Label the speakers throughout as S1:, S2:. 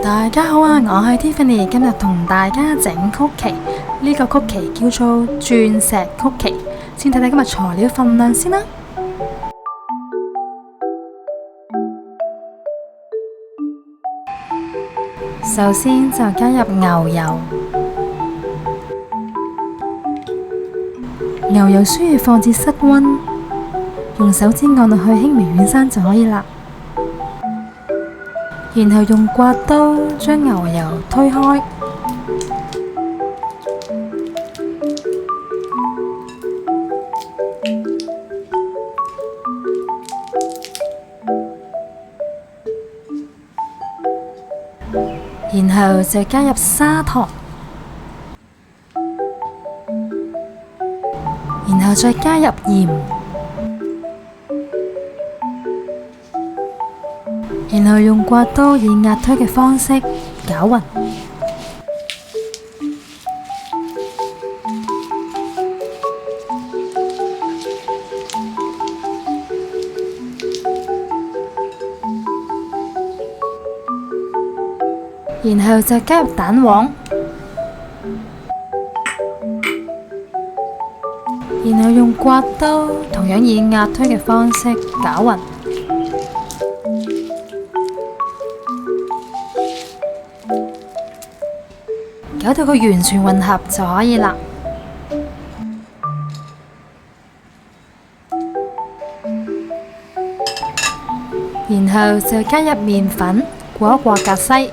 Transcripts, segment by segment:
S1: 大家好啊，我係 Tiffany，今日同大家整曲奇。呢個曲奇叫做鑽石曲奇。先睇睇今日材料份量先啦。首先就加入牛油，牛油需要放至室溫，用手指按落去輕微軟生就可以啦。然後用刮刀將牛油推開，然後就加入砂糖，然後再加入鹽，然後用刮刀以壓推嘅方式攪勻，然後就加入蛋黃，然後用刮刀同樣以壓推嘅方式攪勻。搞到佢完全混合就可以啦。然後就加入麵粉，過一過格篩，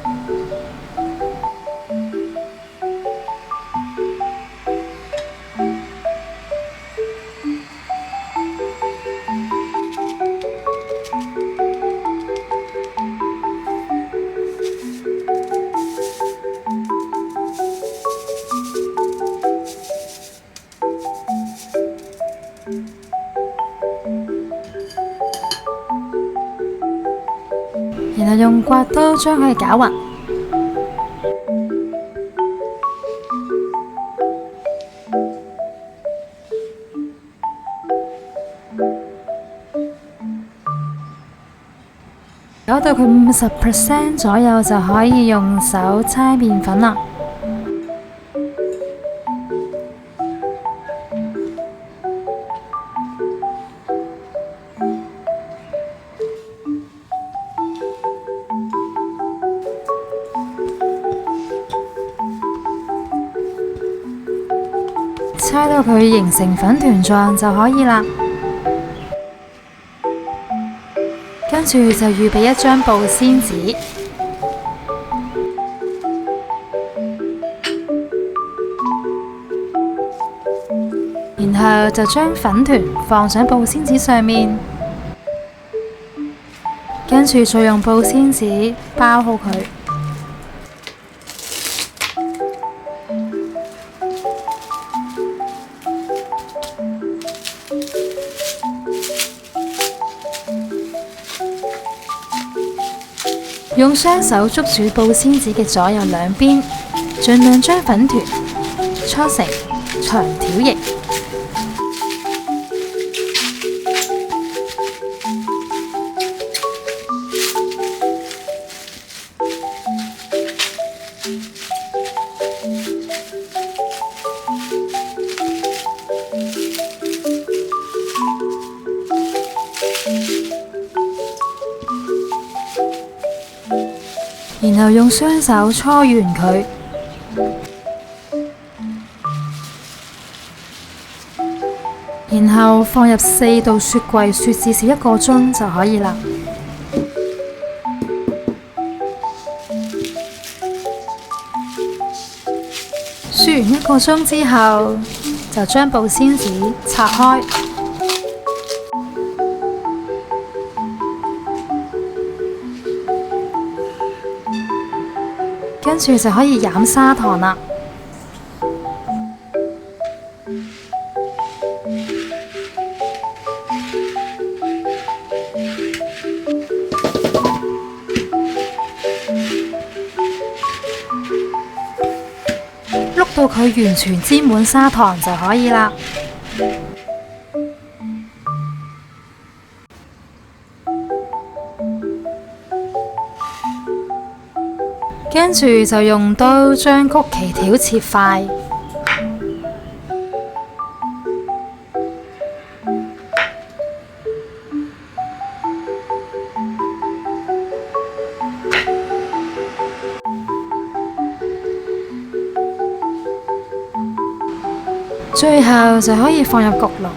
S1: 然後用刮刀將佢攪勻，搞到佢50% 左右就可以用手搓麵粉啦。搓到佢形成粉團狀就可以啦。跟住就預備一張保鮮紙，然後就將粉團放上保鮮紙上面，跟住再用保鮮紙包好佢。用雙手捉住保鮮紙嘅左右兩邊，盡量將粉團搓成長條形。然後用雙手搓圓佢，然後放入4度雪櫃雪至少1個鐘就可以啦。雪完1個鐘之後，就將保鮮紙拆開。跟住就可以飲砂糖啦。碌到佢完全沾滿砂糖就可以啦。跟住就用刀將曲奇條切塊。最後就可以放入焗爐。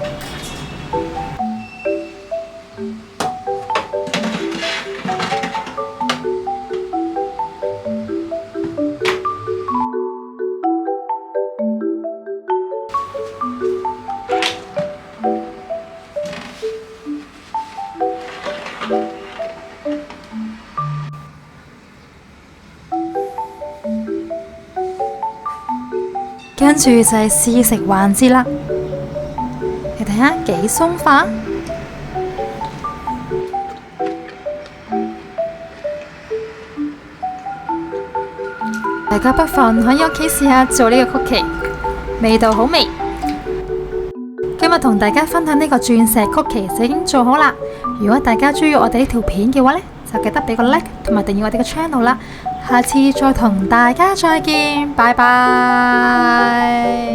S1: 跟住就係試食環節啦，你睇下幾鬆化。大家不妨喺屋企試下做呢個曲奇，味道好味。今日同大家分享呢個鑽石曲奇就已經做好啦。如果大家鍾意我哋呢條片嘅話呢，就記得俾個 like 同埋訂閱我哋嘅 channel 啦。下次再同大家再見，拜拜。